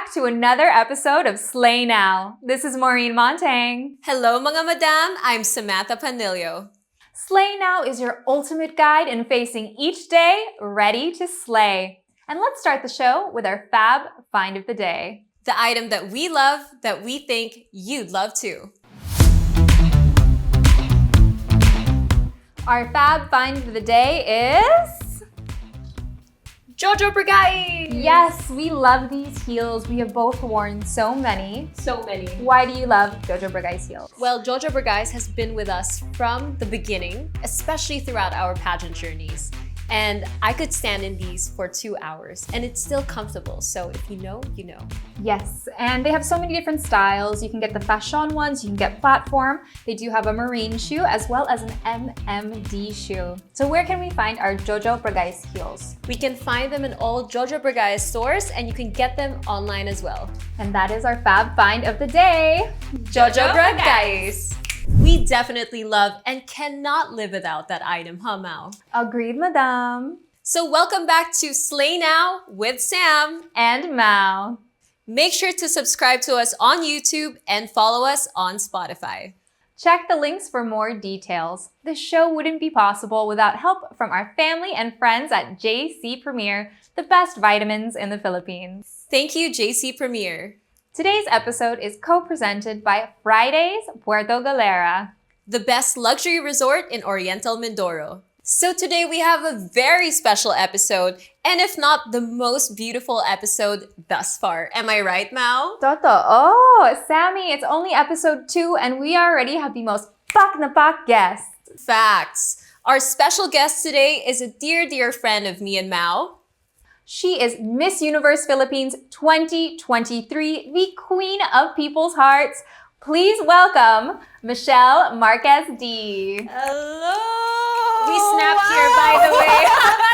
back to another episode of Slay Now. This is Maureen Montagne. Hello mga madam, I'm Samantha Panlilio. Slay Now is your ultimate guide in facing each day ready to slay. And let's start the show with our fab find of the day. The item that we love, that we think you'd love too. Our fab find of the day is... Jojo Bragay! Yes, we love these heels. We have both worn so many. So many. Why do you love Jojo Bragay's heels? Well, Jojo Bragay has been with us from the beginning, especially throughout our pageant journeys. And I could stand in these for 2 hours and it's still comfortable. So if you know, you know. Yes, and they have so many different styles. You can get the fashion ones, you can get platform. They do have a marine shoe as well as an MMD shoe. So where can we find our Jojo Bragay's heels? We can find them in all Jojo Bragay stores and you can get them online as well. And that is our fab find of the day. Jojo Bragay! We definitely love and cannot live without that item, huh, Mau? Agreed, madam. So welcome back to Slay Now with Sam and Mau. Make sure to subscribe to us on YouTube and follow us on Spotify. Check the links for more details. This show wouldn't be possible without help from our family and friends at JC Premier, the best vitamins in the Philippines. Thank you, JC Premier. Today's episode is co-presented by Fridays Puerto Galera, the best luxury resort in Oriental Mindoro. So today we have a very special episode, and if not the most beautiful episode thus far. Am I right, Mau? Oh, Sammy, it's only episode 2 and we already have the most pak na pak guest. Facts. Our special guest today is a dear, dear friend of me and Mau. She is Miss Universe Philippines 2023, the queen of people's hearts. Please welcome Michelle Marquez Dee. Hello! We snapped here, by the way.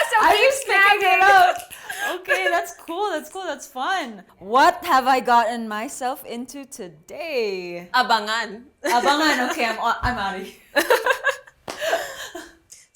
So I keep snapping. it out. Okay, that's cool. That's fun. What have I gotten myself into today? Abangan. Abangan. Okay, I'm out of here.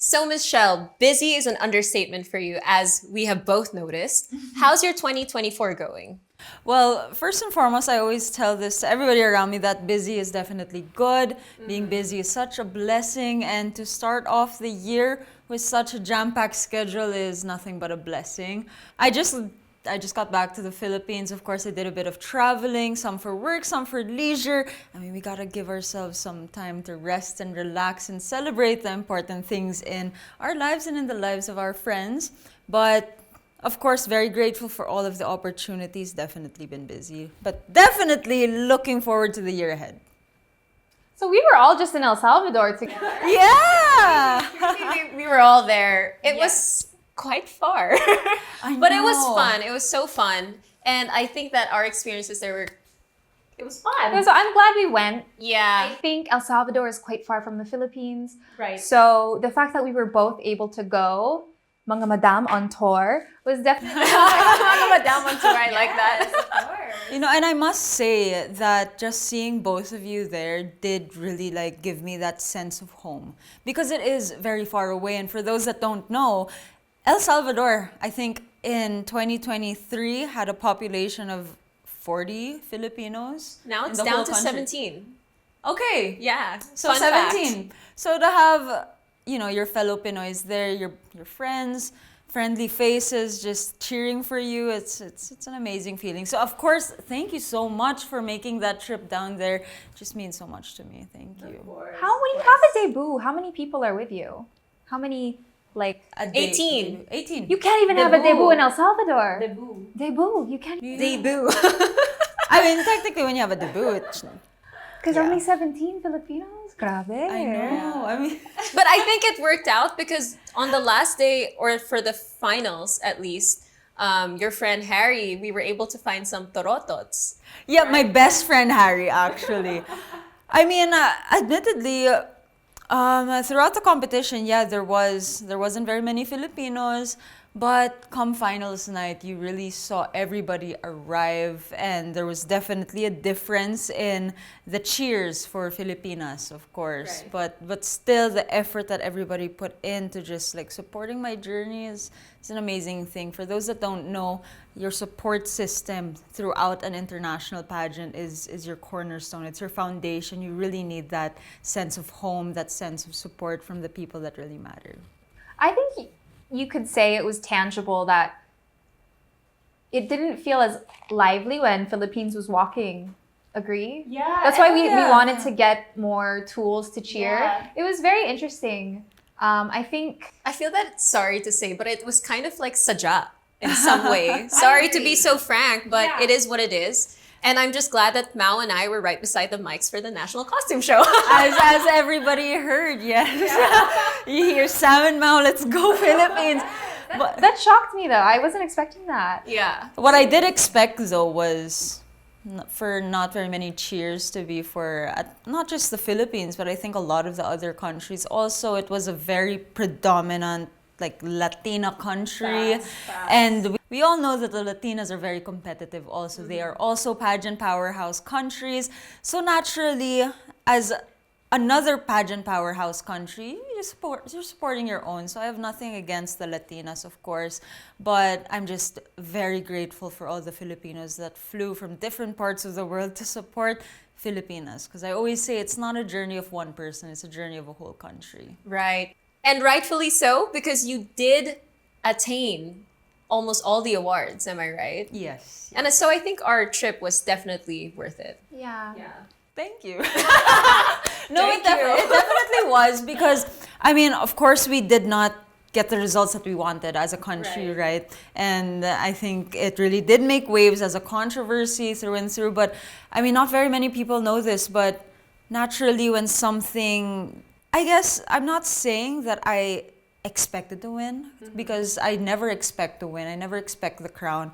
So, Michelle, busy is an understatement for you, as we have both noticed. How's your 2024 going? Well, first and foremost, I always tell this to everybody around me that busy is definitely good. Being busy is such a blessing, and to start off the year with such a jam-packed schedule is nothing but a blessing. I just got back to the Philippines. Of course, I did a bit of traveling, some for work, some for leisure. I mean, we gotta give ourselves some time to rest and relax and celebrate the important things in our lives and in the lives of our friends. But of course, very grateful for all of the opportunities. Definitely been busy, but definitely looking forward to the year ahead. So we were all just in El Salvador together. Yeah! we were all there. It was quite far. But it was know. fun. It was so fun. And I think that our experiences there it was fun. So I'm glad we went. Yeah. I think El Salvador is quite far from the Philippines. Right. So the fact that we were both able to go, mga madam on tour, was definitely mga madam on tour. I like that. You know, and I must say that just seeing both of you there did really give me that sense of home, because it is very far away. And for those that don't know, El Salvador, I think in 2023 had a population of 40 Filipinos. Now it's in the down whole to country. 17. Okay. Yeah. So Fun 17. fact. So to have, your fellow Pinoys there, your friends, friendly faces just cheering for you, it's an amazing feeling. So of course, thank you so much for making that trip down there. It just means so much to me. Thank you. How when you have a debut, how many people are with you? How many, 18. 18. You can't even have a debut in El Salvador. Debut. You can't. Debut. I mean, technically, when you have a debut, Because only 17 Filipinos? Grabe. I know. I mean, But I think it worked out because on the last day, or for the finals at least, your friend Harry, we were able to find some torotots. yeah, my best friend Harry, actually. I mean, admittedly, throughout the competition, there wasn't very many Filipinos, But come finals night, you really saw everybody arrive, and there was definitely a difference in the cheers for Filipinas, of course. Right. But still, the effort that everybody put into just like supporting my journey is an amazing thing. For those that don't know, your support system throughout an international pageant is your cornerstone. It's your foundation. You really need that sense of home, that sense of support from the people that really matter. I think you could say it was tangible, that it didn't feel as lively when Philippines was walking. Agree? Yeah. That's why we yeah. wanted to get more tools to cheer. Yeah. It was very interesting. I think I feel that, sorry to say, but it was kind of like sadya in some way. Sorry to be so frank, but Yeah. it is what it is. And I'm just glad that Mau and I were right beside the mics for the national costume show. As everybody heard, yes. You hear Sam and Mau, let's go Philippines. But that shocked me, though. I wasn't expecting that. Yeah. what I did expect, though, was for not very many cheers to be for not just the Philippines, but I think a lot of the other countries. Also, it was a very predominant like Latina country. And we all know that the Latinas are very competitive also. They are also pageant powerhouse countries. So naturally, as another pageant powerhouse country, you're supporting your own. So I have nothing against the Latinas, of course, but I'm just very grateful for all the Filipinos that flew from different parts of the world to support Filipinas. Because I always say it's not a journey of one person, it's a journey of a whole country. Right. And rightfully so, because you did attain almost all the awards, am I right? Yes. And so I think our trip was definitely worth it. Yeah. Thank you. No, it definitely was, because, I mean, of course, we did not get the results that we wanted as a country, right? And I think it really did make waves as a controversy through and through. But, I mean, not very many people know this, but naturally when something... I guess I'm not saying that I expected to win, because I never expect to win. I never expect the crown.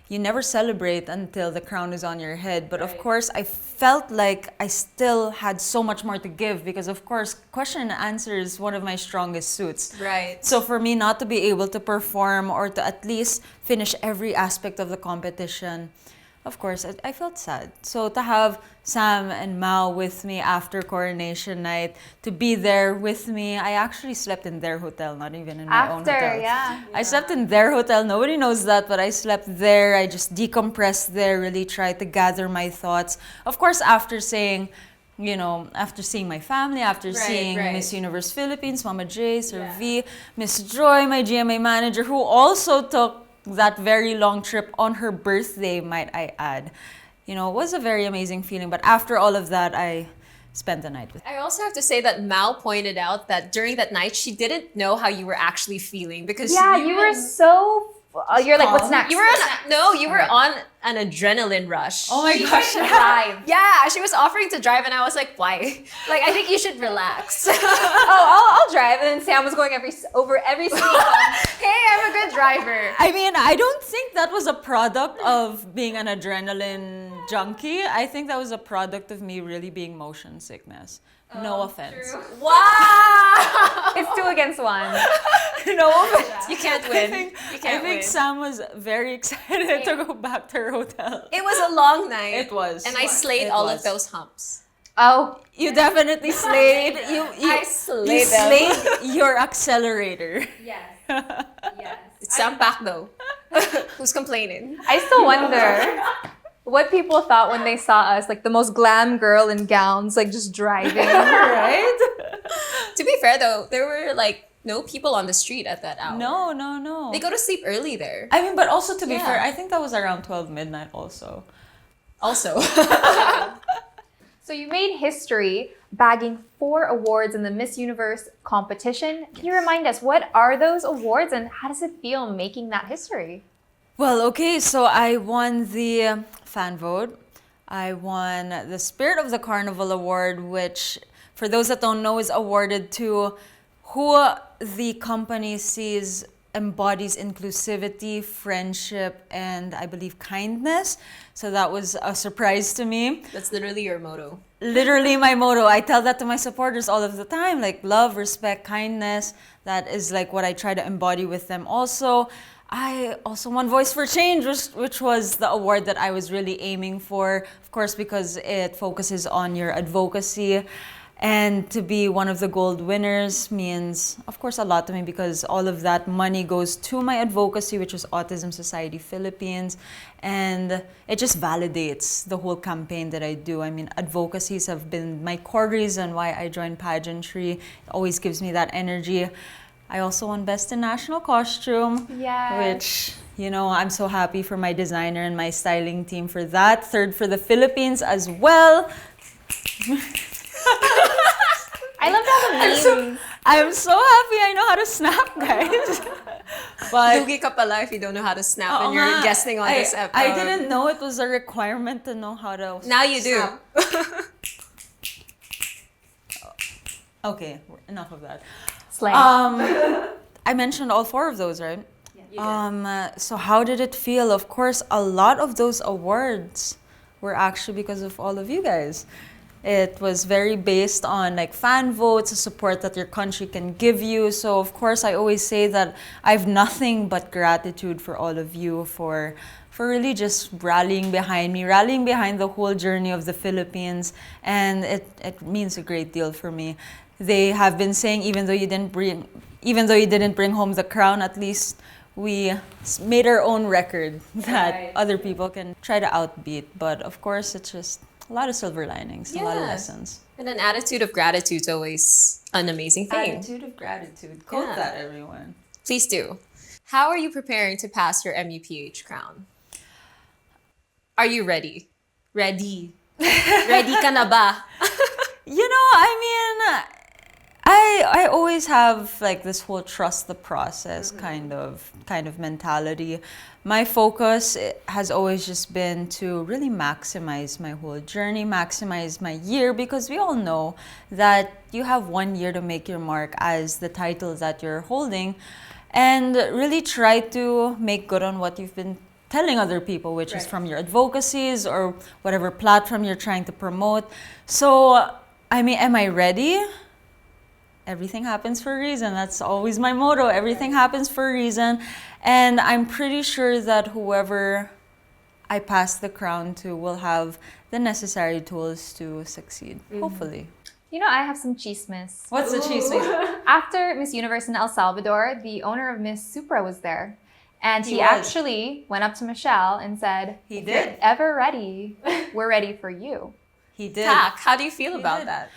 You never celebrate until the crown is on your head. But of course, I felt like I still had so much more to give, because of course, question and answer is one of my strongest suits. Right. So for me not to be able to perform or to at least finish every aspect of the competition, of course, I felt sad. So to have Sam and Mau with me after coronation night, to be there with me, I actually slept in their hotel, not even in my own hotel. After, yeah. I slept in their hotel. Nobody knows that, but I slept there. I just decompressed there, really tried to gather my thoughts. Of course, after saying, after seeing my family, after seeing Miss Universe Philippines, Mama J, Sir V, Miss Joy, my GMA manager, who also took that very long trip on her birthday, might I add. It was a very amazing feeling. But after all of that, I spent the night with her. I also have to say that Mau pointed out that during that night, she didn't know how you were actually feeling, because You were so... you're like, what's next? You were on an adrenaline rush. Oh my gosh. Drive. Yeah, she was offering to drive, and I was like, why? Like, I think you should relax. I'll drive. And then Sam was going over every speed bump. Hey, I'm a good driver. I mean, I don't think that was a product of being an adrenaline junkie. I think that was a product of me really being motion sickness. No offense. Wow! It's 2 against 1. No offense. You can't win. I think Sam was very excited to go back to her hotel. It was a long night. It was. And I slayed all of those humps. Oh, You definitely slayed. I slayed You them. slayed your accelerator. yes. Yes. It's Sam back though. Who's complaining? I still wonder what people thought when they saw us, like the most glam girl in gowns, like just driving. Right? To be fair though, there were like no people on the street at that hour. No. They go to sleep early there. I mean, but also to be Yeah. fair, I think that was around 12 midnight also. Also. So you made history bagging 4 awards in the Miss Universe competition. Can you remind us, what are those awards and how does it feel making that history? Well, okay, so I won the fan vote. I won the Spirit of the Carnival Award, which, for those that don't know, is awarded to who the company sees embodies inclusivity, friendship, and I believe kindness. So that was a surprise to me. That's literally your motto. Literally my motto. I tell that to my supporters all of the time, like love, respect, kindness. That is like what I try to embody with them also. I also won Voice for Change, which was the award that I was really aiming for, of course, because it focuses on your advocacy. And to be one of the gold winners means, of course, a lot to me because all of that money goes to my advocacy, which is Autism Society Philippines. And it just validates the whole campaign that I do. I mean, advocacies have been my core reason why I joined pageantry. It always gives me that energy. I also won Best in National Costume, which, you know, I'm so happy for my designer and my styling team for that. Third for the Philippines as well. I love that meme. I'm so happy I know how to snap, guys. But Lugi ka pala if you don't know how to snap and you're guesting on this episode. I didn't know it was a requirement to know how to Now you do. Okay, enough of that. Slay. I mentioned all 4 of those, right? So how did it feel? Of course, a lot of those awards were actually because of all of you guys. It was very based on like fan votes, the support that your country can give you. So of course, I always say that I have nothing but gratitude for all of you for really just rallying behind me, rallying behind the whole journey of the Philippines. And it means a great deal for me. They have been saying even though you didn't bring home the crown, at least we made our own record that other people can try to outbeat. But of course, it's just a lot of silver linings, a lot of lessons. And an attitude of gratitude is always an amazing thing. Attitude of gratitude. Quote that, everyone. Please do. How are you preparing to pass your MUPH crown? Are you ready? Ready. Ready ka na ba? You know, I mean, I always have like this whole trust the process kind of mentality. My focus has always just been to really maximize my whole journey, maximize my year, because we all know that you have 1 year to make your mark as the title that you're holding, and really try to make good on what you've been telling other people, which is from your advocacies or whatever platform you're trying to promote. So, I mean, am I ready? Everything happens for a reason. That's always my motto. Everything happens for a reason. And I'm pretty sure that whoever I pass the crown to will have the necessary tools to succeed, hopefully. You know, I have some chismes. What's the chismes? After Miss Universe in El Salvador, the owner of Miss Supra was there. And he was. actually went up to Michelle and said, He "If did. you're ever ready, we're ready for you." He did. Tak, how do you feel about did. that?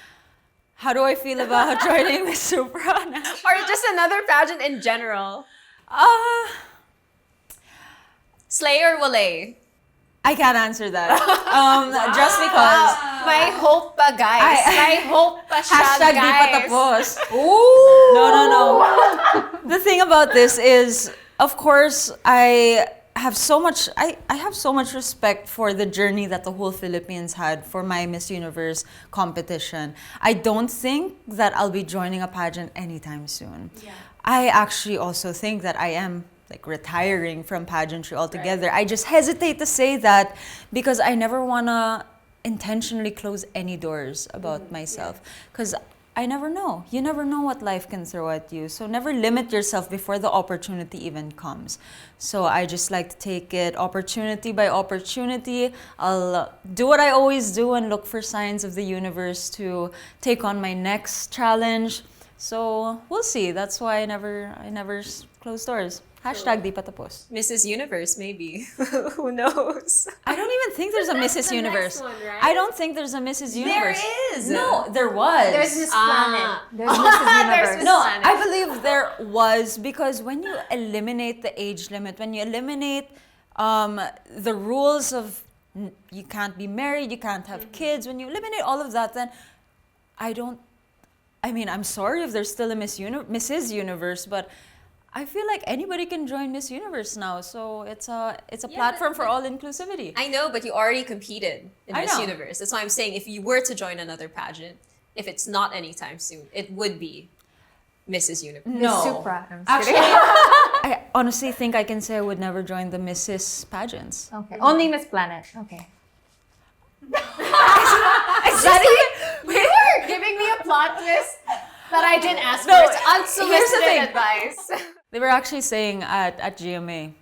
How do I feel about joining Miss Supra? Or just another pageant in general? Slay or walay? I can't answer that. Just because. May hope pa, guys. May hope pa siya, Hashtag di pa guys. tapos. Ooh! No. The thing about this is, of course, I have so much respect for the journey that the whole Philippines had for my Miss Universe competition. I don't think that I'll be joining a pageant anytime soon. Yeah. I actually also think that I am like retiring from pageantry altogether. I just hesitate to say that because I never want to intentionally close any doors about myself, because I never know. You never know what life can throw at you. So never limit yourself before the opportunity even comes. So I just like to take it opportunity by opportunity. I'll do what I always do and look for signs of the universe to take on my next challenge. So we'll see. That's why I never close doors. Hashtag di pa tapos. Mrs. Universe, maybe. Who knows? I don't even think there's a Mrs. the Universe. next one, right? I don't think there's a Mrs. Universe. There is. No, there was. There's Miss Planet. There's Mrs. There's Universe. Miss No, Planet. I believe there was, because when you eliminate the age limit, when you eliminate the rules of you can't be married, you can't have kids, when you eliminate all of that, then I'm sorry if there's still a Mrs. Universe, but I feel like anybody can join Miss Universe now, so it's a platform for all inclusivity. I know, but you already competed in I Miss know. Universe. That's why I'm saying if you were to join another pageant, if it's not anytime soon, it would be Mrs. Universe? No. Supra. I'm just Actually, kidding. I honestly think I can say I would never join the Mrs. pageants. Okay. Only Miss Planet. Okay. You were giving me a plot twist that I didn't ask for. It's unsolicited advice. They were actually saying at GMA,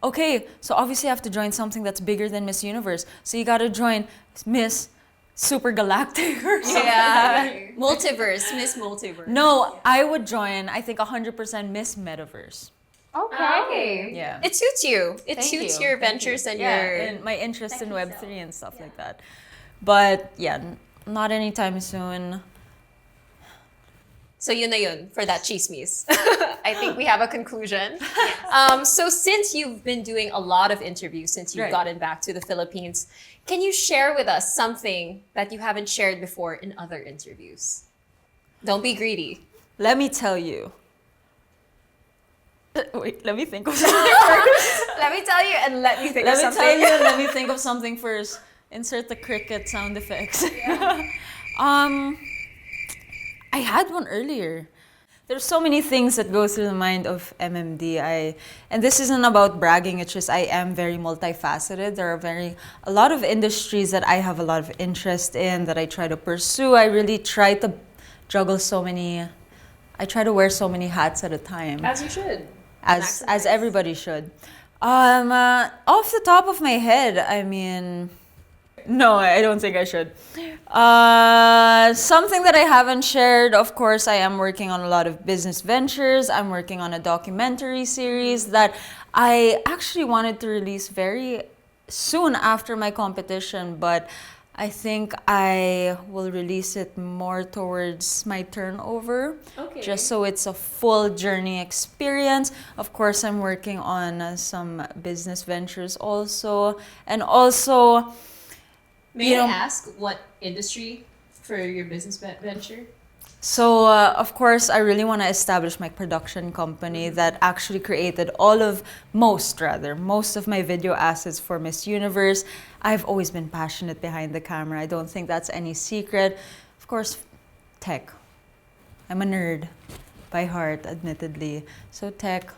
okay, so obviously you have to join something that's bigger than Miss Universe. So you gotta join Miss Super Galactic or something. Yeah. Multiverse, Miss Multiverse. No, I would join, I think 100% Miss Metaverse. Okay. Yeah. It suits you. It Thank suits you. your ventures and Yeah, your... and my interest in Web3 and stuff like that. But yeah, not anytime soon. So yun na yun for that chismis. I think we have a conclusion. So since you've been doing a lot of interviews since you've Right. gotten back to the Philippines, can you share with us something that you haven't shared before in other interviews? Don't be greedy. Let me tell you. Wait, let me think of something first. Let me tell you and let me think of Let me something. tell you and let me think of something first. Insert the cricket sound effects. I had one earlier. There's so many things that go through the mind of MMD. And this isn't about bragging, it's just I am very multifaceted. There are a lot of industries that I have a lot of interest in that I try to pursue. I really try to juggle I try to wear so many hats at a time. As you should. As everybody should. Off the top of my head, I mean, no, I don't think I should. Something that I haven't shared, of course, I am working on a lot of business ventures. I'm working on a documentary series that I actually wanted to release very soon after my competition, but I think I will release it more towards my turnover. Okay. Just so it's a full journey experience. Of course, I'm working on some business ventures also. And also, May I ask what industry for your business venture? so, of course, I really want to establish my production company that actually created most of my video assets for Miss Universe. I've always been passionate behind the camera. I don't think that's any secret. Of course, tech. I'm a nerd by heart, admittedly. So tech,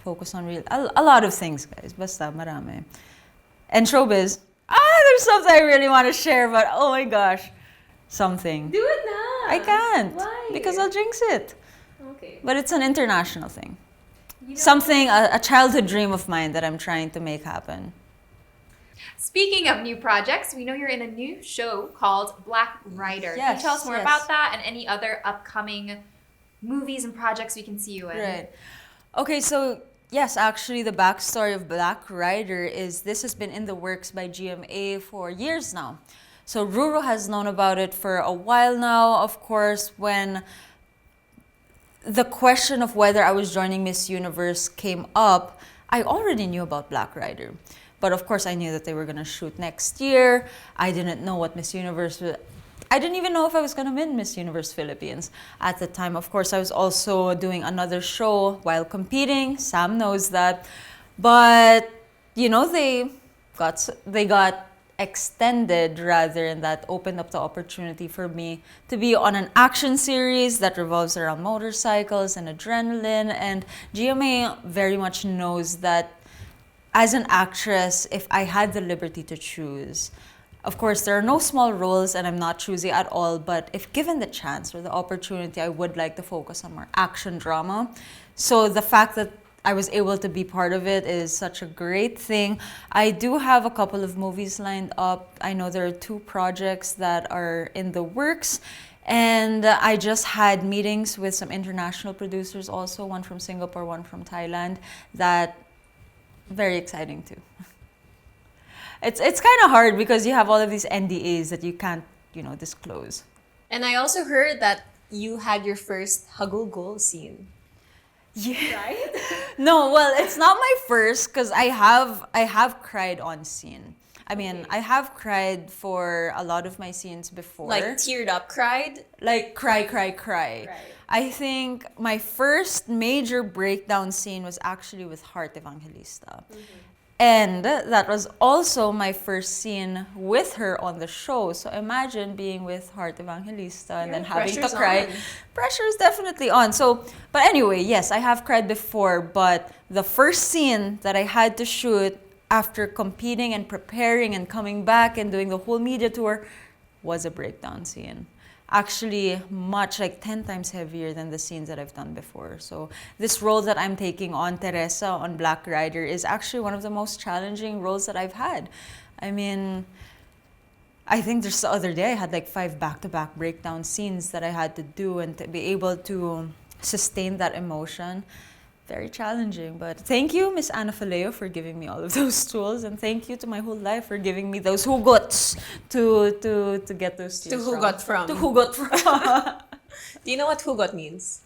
focus on a lot of things, guys. Basta, marami. And showbiz. There's something I really want to share, but oh my gosh. Something. Do it now. I can't. Why? Because I'll jinx it. Okay. But it's an international thing. Something, a childhood dream of mine that I'm trying to make happen. Speaking of new projects, we know you're in a new show called Black Rider. Can Yes, you tell us more yes. about that and any other upcoming movies and projects we can see you in? Right. Okay, so yes, actually the backstory of Black Rider is this has been in the works by GMA for years now. So Ruru has known about it for a while now. Of course, when the question of whether I was joining Miss Universe came up, I already knew about Black Rider. But of course, I knew that they were going to shoot next year. I didn't know what Miss Universe was. I didn't even know if I was going to win Miss Universe Philippines at the time. Of course, I was also doing another show while competing. Sam knows that. But, you know, they got extended rather, and that opened up the opportunity for me to be on an action series that revolves around motorcycles and adrenaline. And GMA very much knows that as an actress, if I had the liberty to choose, of course, there are no small roles and I'm not choosy at all, but if given the chance or the opportunity, I would like to focus on more action drama. So the fact that I was able to be part of it is such a great thing. I do have a couple of movies lined up. I know there are 2 projects that are in the works. And I just had meetings with some international producers also, one from Singapore, one from Thailand, that very exciting too. It's kind of hard because you have all of these NDAs that you can't, disclose. And I also heard that you had your first hagulgol scene. Yeah. Right? No, well, it's not my first because I have cried on scene. I mean, I have cried for a lot of my scenes before. Like teared up, cried? Like cry. Right. I think my first major breakdown scene was actually with Heart Evangelista. And that was also my first scene with her on the show. So imagine being with Heart Evangelista and then having to cry. Pressure is definitely on. So, but anyway, yes, I have cried before, but the first scene that I had to shoot after competing and preparing and coming back and doing the whole media tour was a breakdown scene. Actually, much like 10 times heavier than the scenes that I've done before. So this role that I'm taking on Teresa on Black Rider is actually one of the most challenging roles that I've had. I mean, I think just the other day I had like 5 back-to-back breakdown scenes that I had to do, and to be able to sustain that emotion. Very challenging, but thank you, Miss Ana Faleo, for giving me all of those tools, and thank you to my whole life for giving me those hugots to get those tears To hugot from. To hugot from. Do you know what hugot means?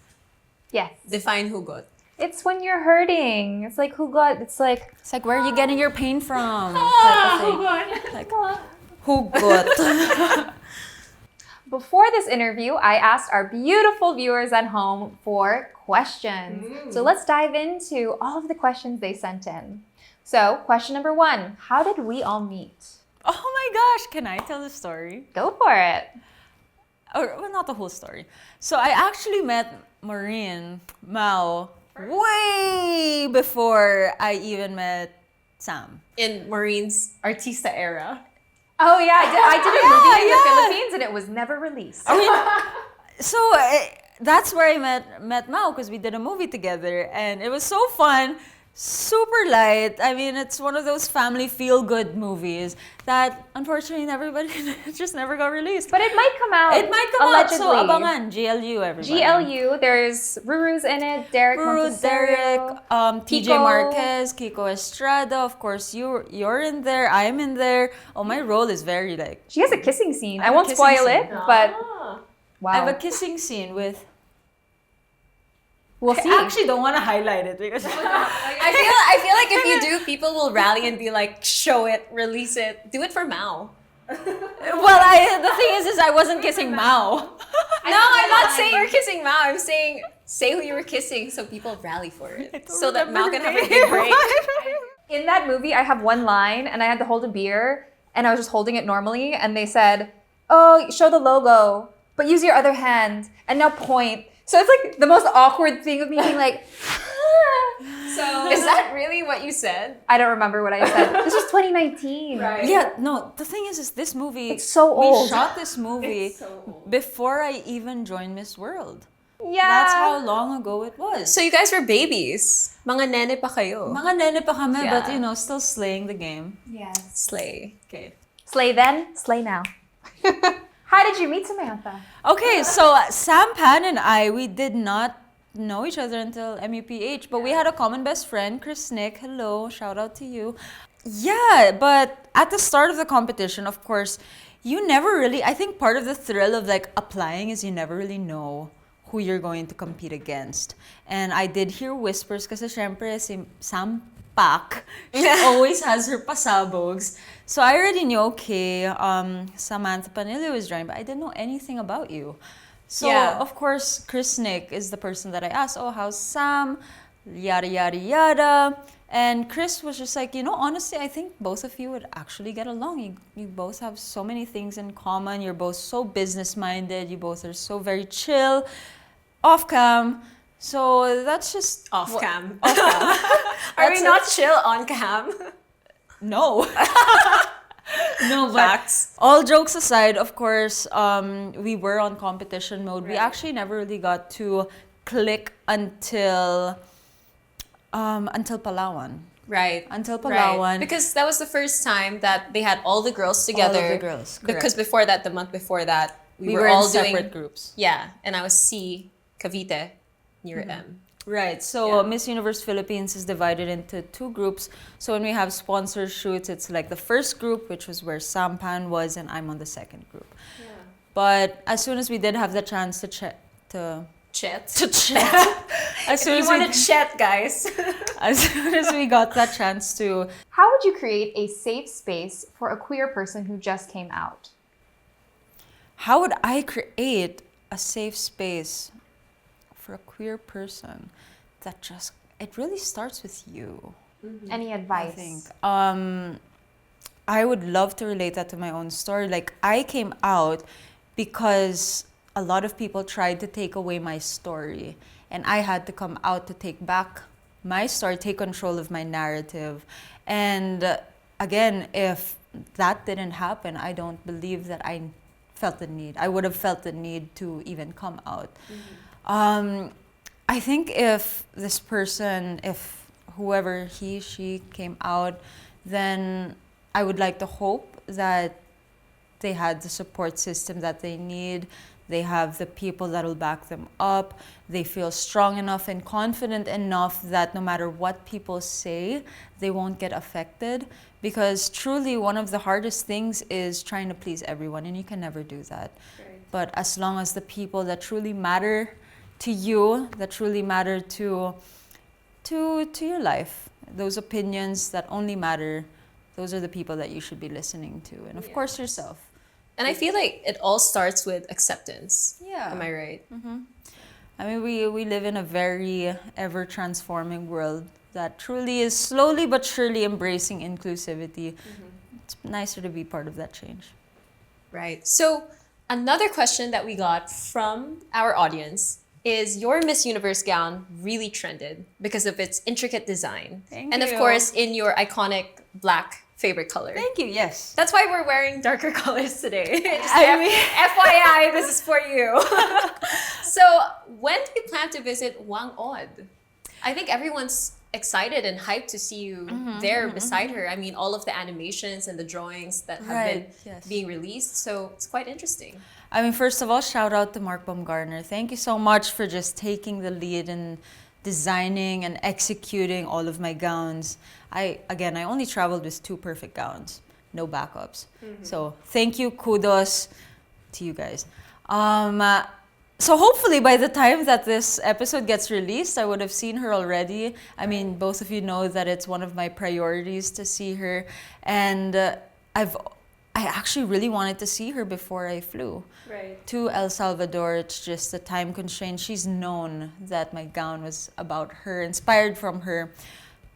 Yes. Define hugot. It's when you're hurting. It's like it's like It's like, where are you getting your pain from? Type of thing. Like, hugot. Before this interview, I asked our beautiful viewers at home for questions. So let's dive into all of the questions they sent in. So, question number 1, how did we all meet? Oh my gosh, can I tell the story? Go for it. Or, well, not the whole story. So I actually met Maureen, Mau, way before I even met Sam. In Maureen's Artista era. Oh yeah, I did a movie in the Philippines and it was never released. So that's where I met Mau, because we did a movie together, and it was so fun, super light. I mean, it's one of those family feel-good movies that unfortunately just never got released. But it might come out. It might come out, so allegedly. abangan, GLU, everybody. GLU, there's Ruru's in it, Derek Ruru, Derek, TJ Kiko. Marquez, Kiko Estrada, of course you're in there, I'm in there. Oh, my role is very like... She has a kissing scene. I have a won't kissing spoil scene. it, but wow. I have a kissing scene with... We'll see. I actually don't want to highlight it because... I feel like if you do, people will rally and be like, show it, release it. Do it for Mau. Well, the thing is I wasn't kissing Mau. No, I'm not saying you're kissing Mau. I'm saying say who you were kissing so people rally for it. So that Mau can have a big break. In that movie, I have one line and I had to hold a beer and I was just holding it normally and they said, oh, show the logo, but use your other hand and now point. So it's like the most awkward thing of me being like, So is that really what you said? I don't remember what I said. This was 2019. Right. Yeah, no, the thing is this movie... It's so We old. shot this movie It's so old. before I even joined Miss World. Yeah. That's how long ago it was. So you guys were babies. Mga nene pa kayo. Mga nene pa kami, Yeah. but still slaying the game. Yes. Slay. Okay. Slay then, slay now. How did you meet Samantha? Okay, so Sam, Pan, and we did not know each other until MEPH, but we had a common best friend, Chris Nick. Hello, shout out to you. Yeah, but at the start of the competition, of course, you never really, I think part of the thrill of like applying is you never really know who you're going to compete against. And I did hear whispers kasi syempre si Sam Pak, she always has her pasabogs. So I already knew, okay, Samantha Panlilio is joining, but I didn't know anything about you. So, Yeah. of course, Chris Nick is the person that I asked, oh, how's Sam? Yada, yada, yada. And Chris was just like, honestly, I think both of you would actually get along. You both have so many things in common. You're both so business-minded. You both are so very chill. Off-cam. So that's just... Off cam. Off-cam. Are we That's not chill on cam? No. No, but Facts. all jokes aside, of course, we were on competition mode. We actually never really got to click until Palawan. Right. Until Right. Palawan. Because that was the first time that they had all the girls together. All of the girls, correct. Because before that, the month before that, we were all in separate doing groups. Yeah, and I was C, Cavite, near M. Right. So Miss Universe Philippines is divided into 2 groups. So when we have sponsor shoots, it's like the first group, which was where Sampan was, and I'm on the second group. Yeah. But as soon as we did have the chance to chat, Chet. as soon You as want we to chat, guys. as soon as we got that chance to, How would you create a safe space for a queer person who just came out? how would I create a safe space for a queer person that it really starts with you. Any I advice? think. I would love to relate that to my own story. Like, I came out because a lot of people tried to take away my story, and I had to come out to take back my story, take control of my narrative. And again, if that didn't happen, I don't believe that I felt the need. I would have felt the need to even come out. I think if this person, if whoever he, she came out, then I would like to hope that they had the support system that they need. They have the people that will back them up. They feel strong enough and confident enough that no matter what people say, they won't get affected. Because truly, one of the hardest things is trying to please everyone, and you can never do that. Right. But as long as the people that truly matter to you, that truly matter to your life, those opinions that only matter, those are the people that you should be listening to. And of course, yourself. And I feel like it all starts with acceptance. Yeah. Am I right? I mean, we live in a very ever-transforming world that truly is slowly but surely embracing inclusivity. It's nicer to be part of that change. Right. So another question that we got from our audience is, your Miss Universe gown really trended because of its intricate design. Thank and of you. course, in your iconic black favorite color. Thank you, yes. That's why we're wearing darker colors today. Just FYI, this is for you. So, when do you plan to visit Wangod? I think everyone's excited and hyped to see you there beside her. I mean, all of the animations and the drawings that have been being released. So, it's quite interesting. I mean, first of all, shout out to Mark Baumgartner. Thank you so much for just taking the lead in designing and executing all of my gowns. I only traveled with 2 perfect gowns, no backups. So thank you, kudos to you guys. So hopefully by the time that this episode gets released, I would have seen her already. I mean, both of you know that it's one of my priorities to see her. And I actually really wanted to see her before I flew to El Salvador. It's just a time constraint. She's known that my gown was about her, inspired from her,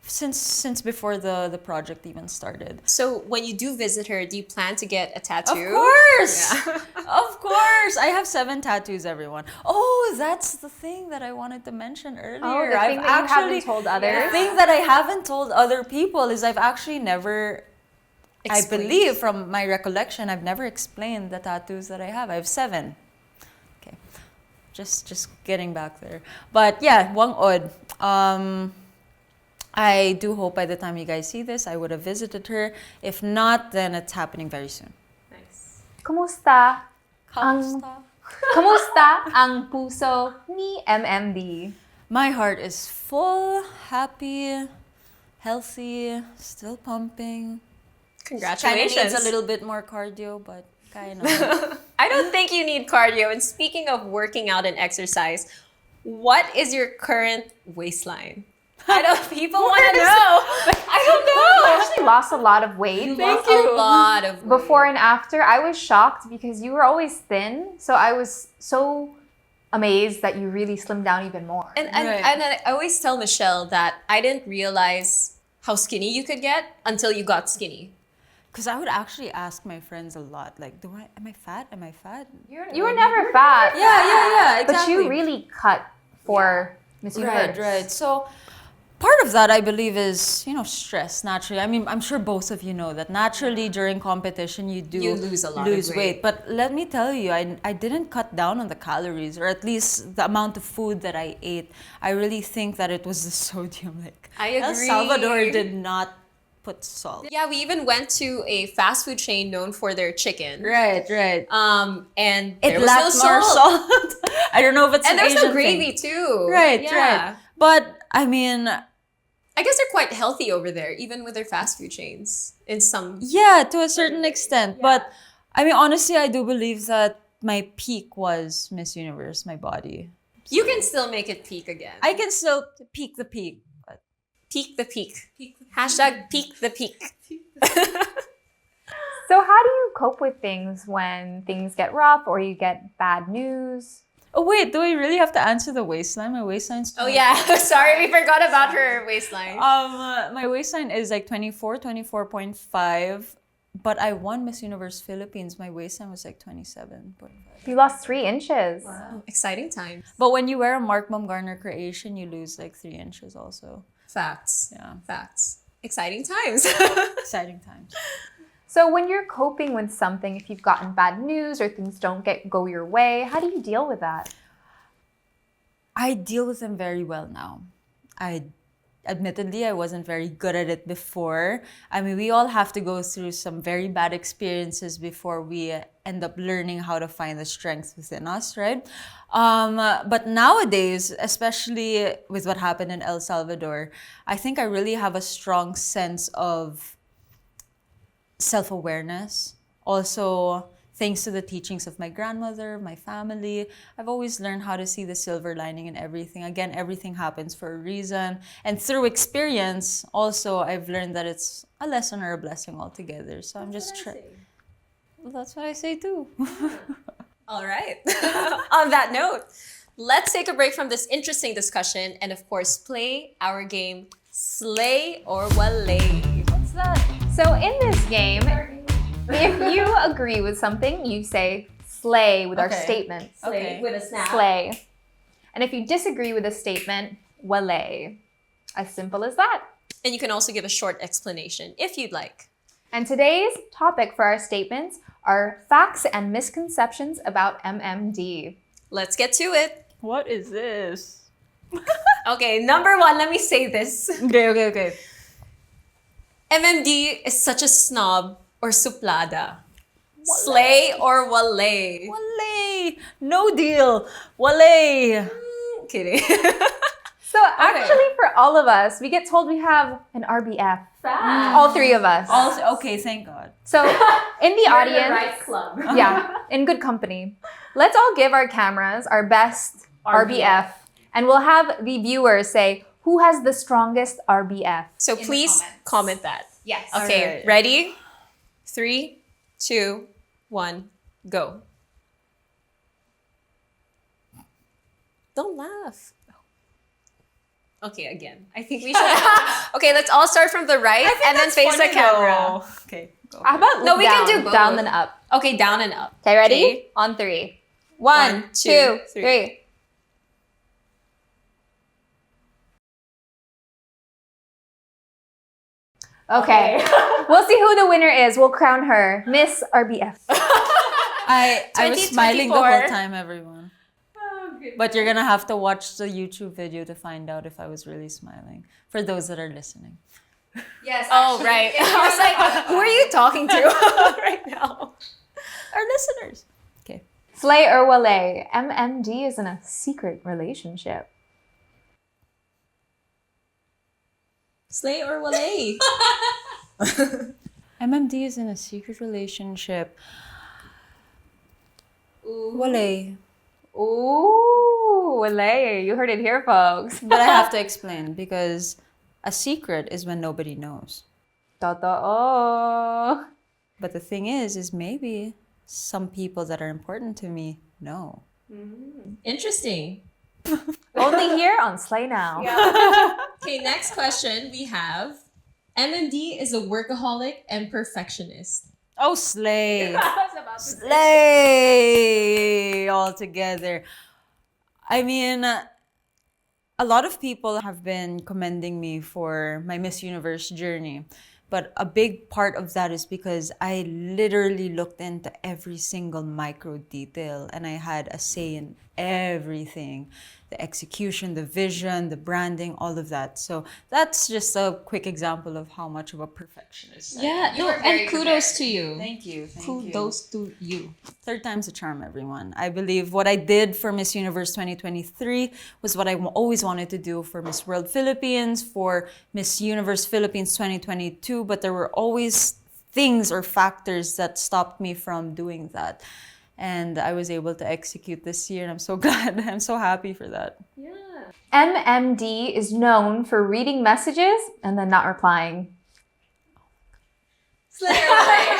since before the project even started. So when you do visit her, do you plan to get a tattoo? Of course! Of course! I have 7 tattoos, everyone. Oh, that's the thing that I wanted to mention earlier. Oh, the thing that you haven't told others? The thing that I haven't told other people is I've actually never... I believe, from my recollection, I've never explained the tattoos that I have. I have 7. Okay, just getting back there. But yeah, Wangod. I do hope by the time you guys see this, I would have visited her. If not, then it's happening very soon. Nice. Kumusta ang puso ni MMD? My heart is full, happy, healthy, still pumping. Congratulations. Kinda needs a little bit more cardio, but kind of. I don't think you need cardio. And speaking of working out and exercise, what is your current waistline? I know people want to know, but I don't You know. actually lost a lot of weight. You lost a lot of weight. Before and after. I was shocked because you were always thin. So I was so amazed that you really slimmed down even more. And I always tell Michelle that I didn't realize how skinny you could get until you got skinny. Because I would actually ask my friends a lot, like, am I fat? Am I fat? You were never fat. Yeah, exactly. But you really cut for Miss Universe. Right. So part of that, I believe, is, stress, naturally. I mean, I'm sure both of you know that naturally during competition, you lose a lot of weight. But let me tell you, I didn't cut down on the calories, or at least the amount of food that I ate. I really think that it was the sodium. Like, I agree. El Salvador did not put salt. Yeah, we even went to a fast food chain known for their chicken. Right. And It there was lacked no more salt. salt. I don't know if it's And an there's Asian no gravy thing. too. Right. But I mean, I guess they're quite healthy over there, even with their fast food chains. In some. yeah, to a certain extent. But I mean, honestly, I do believe that my peak was Miss Universe, my body. You can still make it peak again. I can still peak the peak. But Peak the peak. Hashtag peak the peak. So how do you cope with things when things get rough or you get bad news? Oh wait, do we really have to answer the waistline? My waistline's Oh yeah, sorry, we forgot about her waistline. my waistline is like 24.5, but I won Miss Universe Philippines. My waistline was like 27.5. You lost 3 inches. Wow, exciting times. But when you wear a Mark Baumgartner creation, you lose like 3 inches also. Facts. Yeah. Facts. Exciting times. Exciting times. So when you're coping with something, if you've gotten bad news or things don't go your way, how do you deal with that? I deal with them very well now. Admittedly, I wasn't very good at it before. I mean, we all have to go through some very bad experiences before we end up learning how to find the strength within us, right? But nowadays, especially with what happened in El Salvador, I think I really have a strong sense of self-awareness. Also, thanks to the teachings of my grandmother, my family, I've always learned how to see the silver lining in everything. Again, everything happens for a reason. And through experience, also, I've learned that it's a lesson or a blessing altogether. So I'm just trying. Well, that's what I say too. All right. On that note, let's take a break from this interesting discussion and, of course, play our game Slay or Wale. What's that? So in this game, if you agree with something, you say slay with our statement. Slay with a snap. Slay. And if you disagree with a statement, wale. As simple as that. And you can also give a short explanation if you'd like. And today's topic for our statements are facts and misconceptions about MMD. Let's get to it. What is this? Okay, number 1, let me say this. Okay. MMD is such a snob or suplada. Slay or wale? Wale! No deal! Wale! Kidding. So actually for all of us, we get told we have an RBF. Fact. All 3 of us. Okay, thank God. So in the audience, right club. yeah, in good company, let's all give our cameras our best RBF. And we'll have the viewers say, who has the strongest RBF? So please comment that. Yes. Okay, Alright. ready? 3, 2, 1, go. Don't laugh. Okay, again. I think we should. Okay, let's all start from the right and then face the camera. Okay, go. How about No, we down, can do both. down then up. Okay, down and up. Okay, ready? Okay. On 3. 1, 2, 3. Okay. We'll see who the winner is. We'll crown her Miss RBF. I was smiling the 2024. whole time, everyone. But you're gonna have to watch the YouTube video to find out if I was really smiling. For those that are listening. Yes. Oh, right. I was like, who are you talking to right now? Our listeners. Okay. Slay or wale? MMD is in a secret relationship. Slay or wale? MMD is in a secret relationship. Wale. Ooh, wale. You heard it here, folks. But I have to explain because a secret is when nobody knows. Totoo. But the thing is maybe some people that are important to me know. Interesting. Only here on Slay Now. Okay, next question we have. MMD is a workaholic and perfectionist. Oh, slay! Slay! All together. I mean, a lot of people have been commending me for my Miss Universe journey. But a big part of that is because I literally looked into every single micro detail and I had a say in everything. The execution, the vision, the branding, all of that. So that's just a quick example of how much of a perfectionist I am. Yeah, no, and kudos to you. Thank you. Kudos to you. Third time's a charm, everyone. I believe what I did for Miss Universe 2023 was what I always wanted to do for Miss World Philippines, for Miss Universe Philippines 2022, but there were always things or factors that stopped me from doing that. And I was able to execute this year, and I'm so glad. I'm so happy for that. Yeah. MMD is known for reading messages and then not replying. Slay or wale?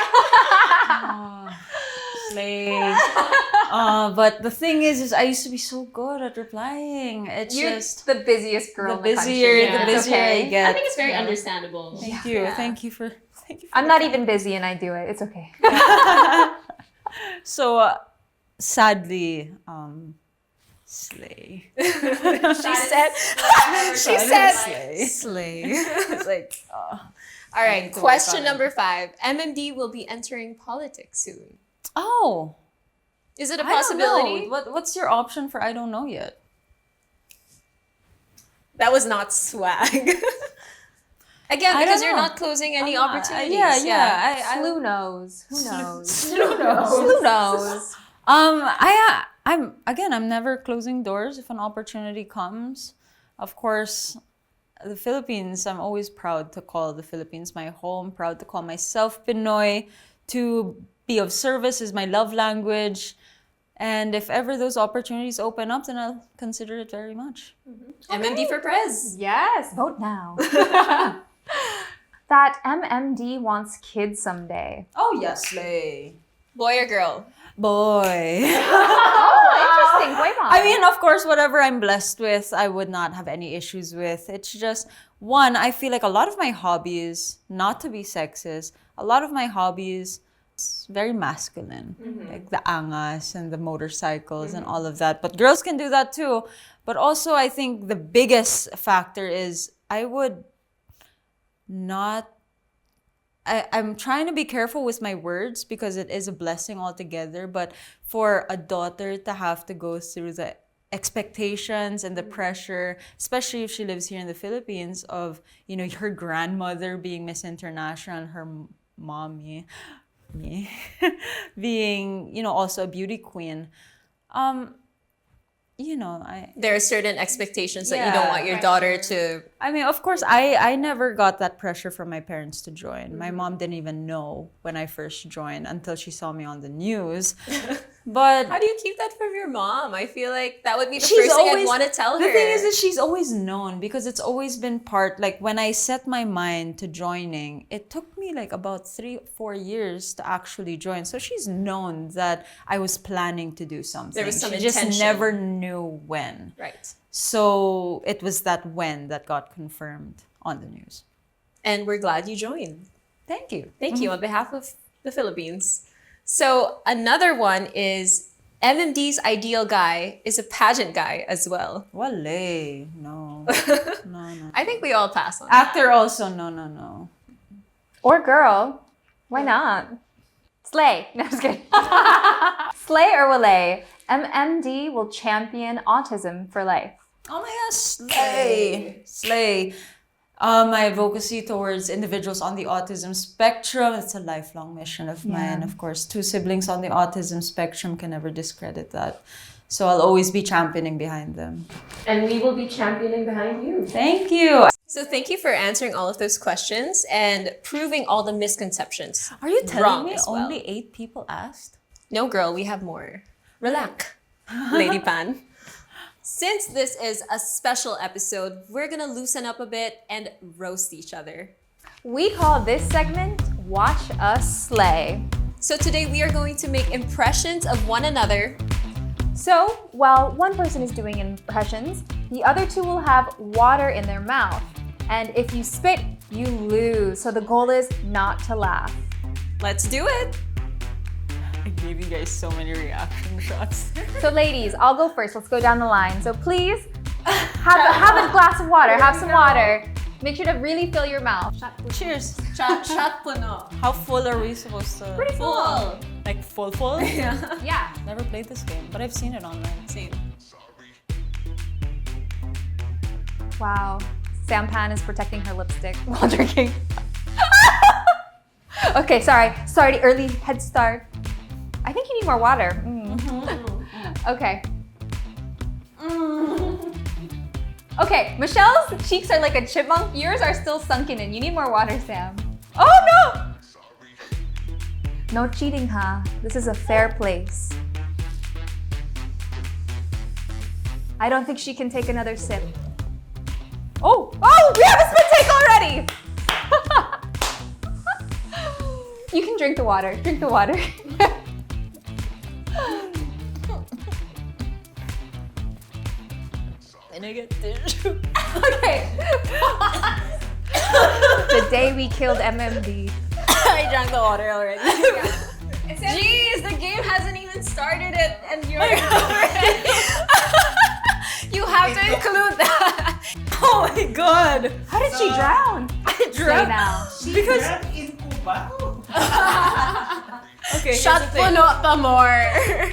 Slay. But the thing is I used to be so good at replying. It's You're just the busiest girl the in the busier, country. the It's busier okay. I get. I think it's very understandable. Thank you. Yeah. Thank you for. I'm not even busy and I do it. It's okay. So, sadly, slay. She said slay. It's like, all right, to work question on it. number 5. MMD will be entering politics soon. oh, Is it a I don't possibility? know. What's your option for I don't know yet? That was not swag. Again, I because don't you're know. not closing any I'm not- opportunities. Who knows? Who knows? Who knows? Who knows? I'm never closing doors if an opportunity comes. Of course, the Philippines, I'm always proud to call the Philippines my home, proud to call myself Pinoy, to be of service is my love language. And if ever those opportunities open up, then I'll consider it very much. MMD for Prez. Yes, vote now. That MMD wants kids someday. Oh, yes, slay. Boy or girl? Boy. Oh, interesting. Boy mom. I mean, of course, whatever I'm blessed with, I would not have any issues with. It's just, one, I feel like a lot of my hobbies, not to be sexist, a lot of my hobbies is very masculine. Like the angas and the motorcycles and all of that. But girls can do that too. But also, I think the biggest factor is I would not I'm trying to be careful with my words because it is a blessing altogether. But for a daughter to have to go through the expectations and the pressure, especially if she lives here in the Philippines, of, you know, her grandmother being Miss International and her mommy, me, being, you know, also a beauty queen. You know, There are certain expectations that you don't want your daughter to. I mean, of course, I never got that pressure from my parents to join. My mom didn't even know when I first joined until she saw me on the news. But How do you keep that from your mom? I feel like that would be the she's first thing I'd always- want to tell her. The thing is that she's always known because it's always been part, like when I set my mind to joining, it took me like about 3-4 years to actually join. So she's known that I was planning to do something. There was some she just intention. never knew when. Right. So it was that when that got confirmed on the news. And we're glad you joined. Thank you. Thank you on behalf of the Philippines. So another one is MMD's ideal guy is a pageant guy as well. Wale. No. No. I think we all pass on that. Actor also, no. Or girl. Why not? Slay. No, I'm just kidding. Slay or Wale? MMD will champion autism for life. Oh my gosh, slay. My advocacy towards individuals on the autism spectrum, it's a lifelong mission of mine. Of course, 2 siblings on the autism spectrum can never discredit that. So I'll always be championing behind them. And we will be championing behind you. Thank you. So thank you for answering all of those questions and proving all the misconceptions. Are you telling wrong me as well. only 8 people asked? No, girl, we have more. Relax, Lady Pan. Since this is a special episode, we're gonna loosen up a bit and roast each other. We call this segment Watch Us Slay. So today we are going to make impressions of one another. So, while one person is doing impressions, the other 2 will have water in their mouth. And if you spit, you lose. So the goal is not to laugh. Let's do it. I gave you guys so many reaction shots. So ladies, I'll go first. Let's go down the line. So please, have a glass of water. Have some water. Make sure to really fill your mouth. Cheers. Shot puno. How full are we supposed to? Pretty full. Like full? Yeah. Never played this game, but I've seen it online. Same. Wow. Sampan is protecting her lipstick while drinking. Okay, sorry. Sorry, early head start. I think you need more water. Okay. Okay, Michelle's cheeks are like a chipmunk. Yours are still sunken in. You need more water, Sam. Oh no! No cheating, huh? This is a fair place. I don't think she can take another sip. Oh, we have a spit take already! You can drink the water. Drink the water. Can I get tissue? Okay. The day we killed MMD. I drank the water already. Jeez, the game hasn't even started it, and you're already. You have to include that. Oh my god! How did she drown? I Say dropped now. because. in Cubao. Okay, Shut the more.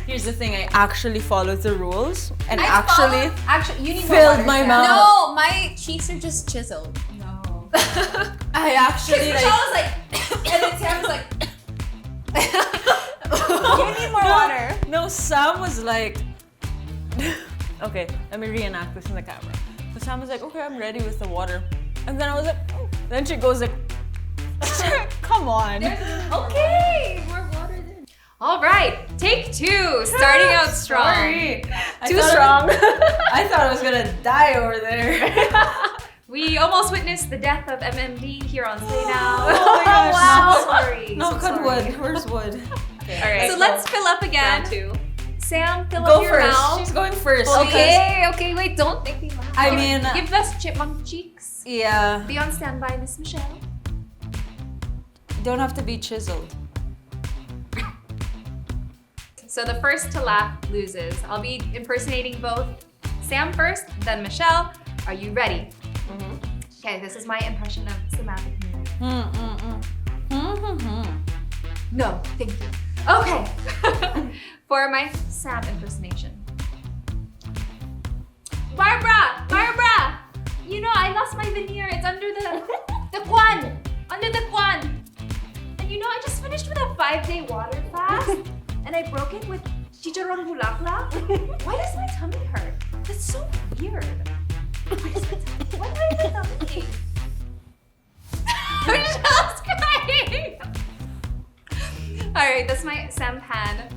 Here's the thing. I actually followed the rules and I actually followed- actually, you need more filled water, my Sam. mouth. No, my cheeks are just chiseled. No. I actually Michelle was like, and then Sam was like, you need more water. No, Sam was like, okay, let me reenact this in the camera. So Sam was like, okay, I'm ready with the water. And then I was like, oh. Then she goes like, come on. Okay, more water then. All right, take 2. Starting out strong. Sorry. Too strong. I thought I was gonna die over there. We almost witnessed the death of MMD here on Say Now. Oh my gosh, wow. no. Sorry. Knock on wood. Where's wood? All right, so let's fill up again. Round 2. Sam, fill Go up your first. mouth. She's going first. Okay, wait, don't make me laugh. I mean, Give us chipmunk cheeks. yeah, Be on standby, Miss Michelle. don't have to be chiseled. So the first to laugh loses. I'll be impersonating both Sam first, then Michelle. Are you ready? Okay, this is my impression of Samantha. No, thank you. Okay. For my Sam impersonation. Barbara! You know, I lost my veneer. It's under the kwan. Under the kwan. And you know, I just finished with a 5-day water fast. And I broke it with chicharron bulaklak. Why does my tummy hurt? That's so weird. Why do I have a tummy? Michelle's crying. All right, that's my sampan.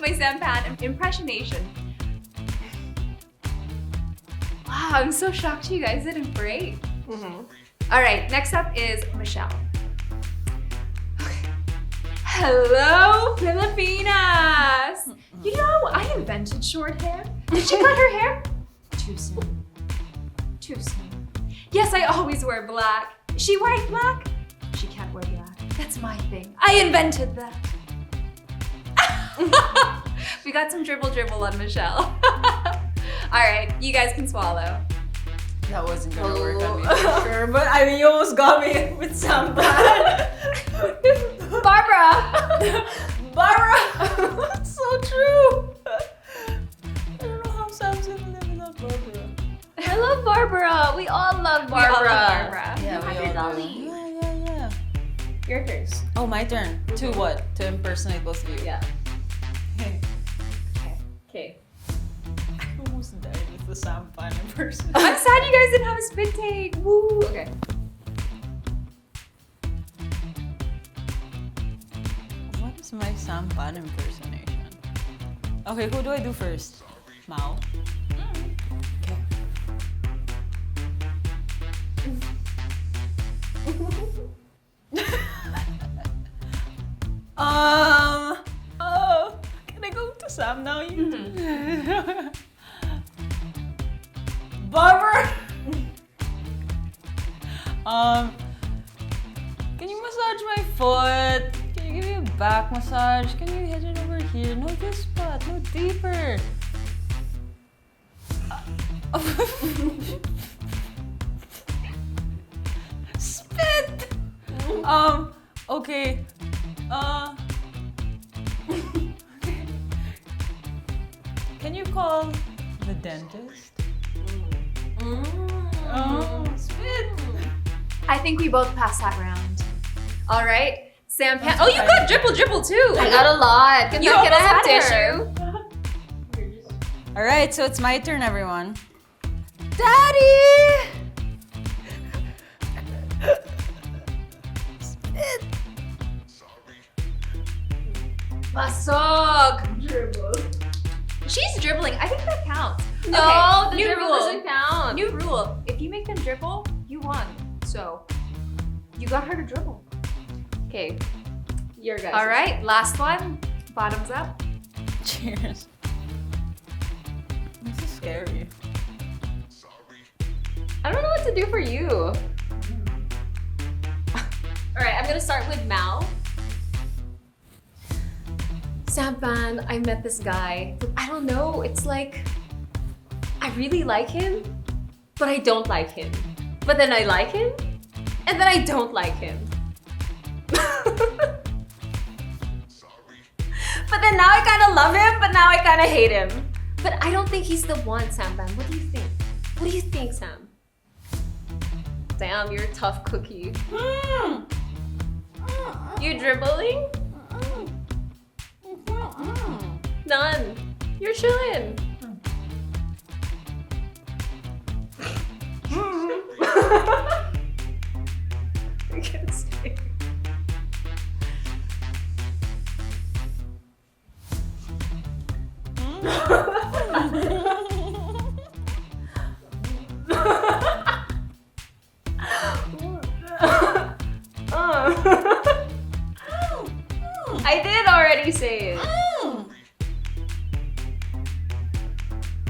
My sampan impressionation. Wow, I'm so shocked you guys didn't break. All right, next up is Michelle. Okay. Hello, Filipinas. You know, I invented short hair. Did she cut her hair? Too soon. Too soon. Yes, I always wear black. She wears black? She can't wear black. That's my thing. I invented that. We got some dribble on Michelle. All right, you guys can swallow. That wasn't gonna work on me for sure, but I mean, you almost got me with some bad. Barbara! That's so true. I don't know how Sam's gonna live without Barbara. I love Barbara. We all love Barbara. We all love Barbara. Yeah, we all do. Yeah. Your turn. Oh, my turn. To what? To impersonate both of you. Yeah. Okay. Okay. I almost died with the Sam Pan impersonation. I'm sad you guys didn't have a spit take. Woo. Okay. What is my Sam Pan impersonation? Okay, who do I do first? Mau. Okay. Can I go to Sam now? Barbara. Can you massage my foot? Can you give me a back massage? Can you hit it over here? No, this spot. No, deeper. Spit. Okay. Can you call the dentist? Oh, spit. I think we both passed that round. All right, Sam Pan. Oh, you got dribble too. I got a lot. Can You I have almost had tissue? All right, so it's my turn, everyone. Daddy! Spit. Basog. Dribble. She's dribbling. I think that counts. No, Okay, the new dribble rule. doesn't count. New rule. If you make them dribble, you won. So, you got her to dribble. Okay. Your guys. All right, last one. Bottoms up. Cheers. This is scary. I don't know what to do for you. Alright, I'm gonna start with Mau. Sampan, I met this guy. I don't know, it's like I really like him, but I don't like him. But then I like him, and then I don't like him. But then now I kind of love him, but now I kind of hate him. But I don't think he's the one, Sampan. What do you think? What do you think, Sam? Damn, you're a tough cookie. You dribbling? None. You're chilling. I can't stay. I did already say it.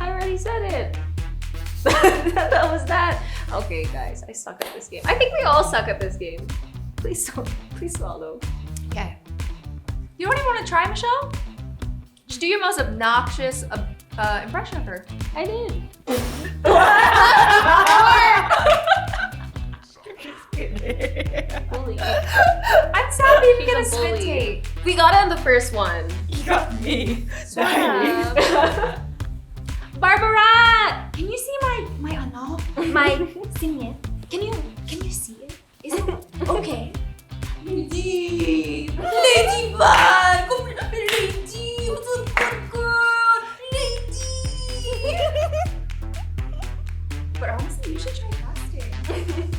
I already said it. That was that. Okay, guys, I suck at this game. I think we all suck at this game. Please don't. Please swallow. Okay. You don't even want to try, Michelle? Just do your most obnoxious impression of her. I did. Bully. I'm sad we didn't She's get a a spit bully. take. We got it on the first one. You got me. Barbara! Can you see my ano? My singit? Can you see it? Is it okay? Lady! Ladybug! Lady! What's up, good girl? Lady! But honestly, you should try fasting.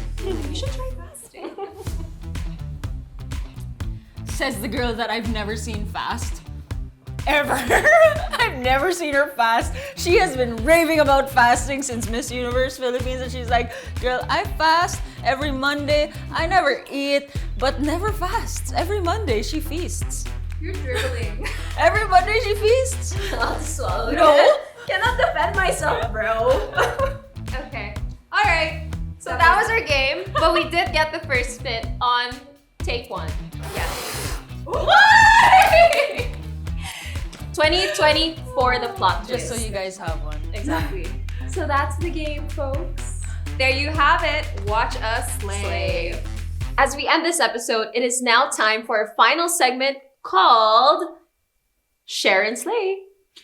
You should try fasting. Says the girl that I've never seen fast. Ever. I've never seen her fast. She has been raving about fasting since Miss Universe Philippines, and she's like, girl, I fast every Monday. I never eat, but never fasts. Every Monday she feasts. You're dribbling. Every Monday she feasts. I'll swallow No. it. Cannot defend myself, bro. Okay. Alright. So that was our game, but we did get the first spit on take one. Yes. What? 2020 for the plot Just twist. so you guys have one. Exactly. So that's the game, folks. There you have it. Watch us slay. As we end this episode, it is now time for our final segment called Share and Slay.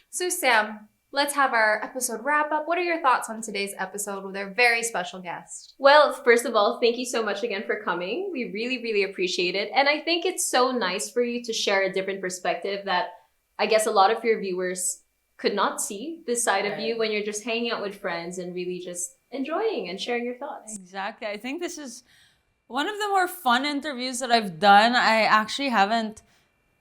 So Sam, let's have our episode wrap up. What are your thoughts on today's episode with our very special guest? Well, first of all, thank you so much again for coming. We really, really appreciate it. And I think it's so nice for you to share a different perspective that I guess a lot of your viewers could not see this side of you when you're just hanging out with friends and really just enjoying and sharing your thoughts. Exactly. I think this is one of the more fun interviews that I've done. I actually haven't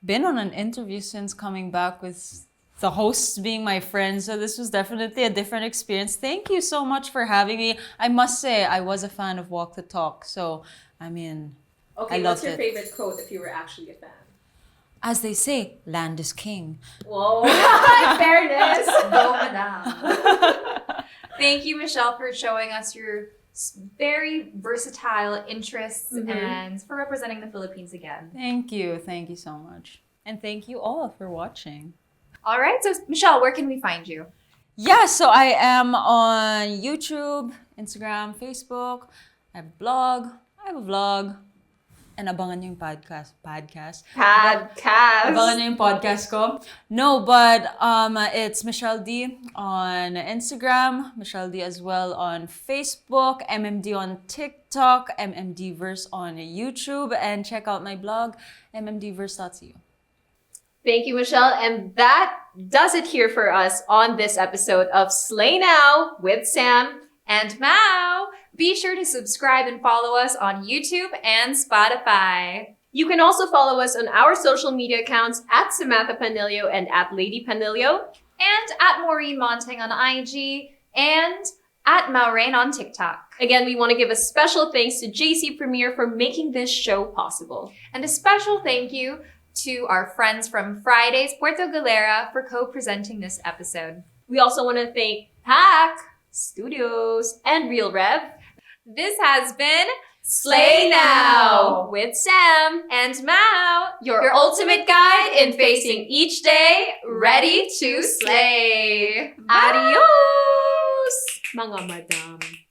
been on an interview since coming back with the hosts being my friends. So this was definitely a different experience. Thank you so much for having me. I must say, I was a fan of Walk the Talk. So, I mean, Okay, I what's loved your it. favorite quote if you were actually a fan? As they say, land is king. Whoa, fairness. Go, madam. Thank you, Michelle, for showing us your very versatile interests and for representing the Philippines again. Thank you. Thank you so much. And thank you all for watching. All right, so Michelle, where can we find you? Yeah, so I am on YouTube, Instagram, Facebook. I have a blog. I have a vlog. And abangan niyo yung podcast. Podcast. Abangan niyo yung podcast ko. No, but it's Michelle Dee on Instagram, Michelle Dee as well on Facebook, MMD on TikTok, MMDverse on YouTube, and check out my blog, mmdverse.cu. Thank you, Michelle. And that does it here for us on this episode of Slay Now with Sam And Mau. Be sure to subscribe and follow us on YouTube and Spotify. You can also follow us on our social media accounts at Samantha Panlilio and at Lady Panlilio. And at Maureen Montagne on IG and at Maureen on TikTok. Again, we want to give a special thanks to JC Premier for making this show possible. And a special thank you to our friends from Fridays Puerto Galera for co-presenting this episode. We also want to thank Pack Studios and Real Rev. This has been Slay Now with Sam and Mau, your ultimate guide in facing each day ready to slay. Adios, mga madam.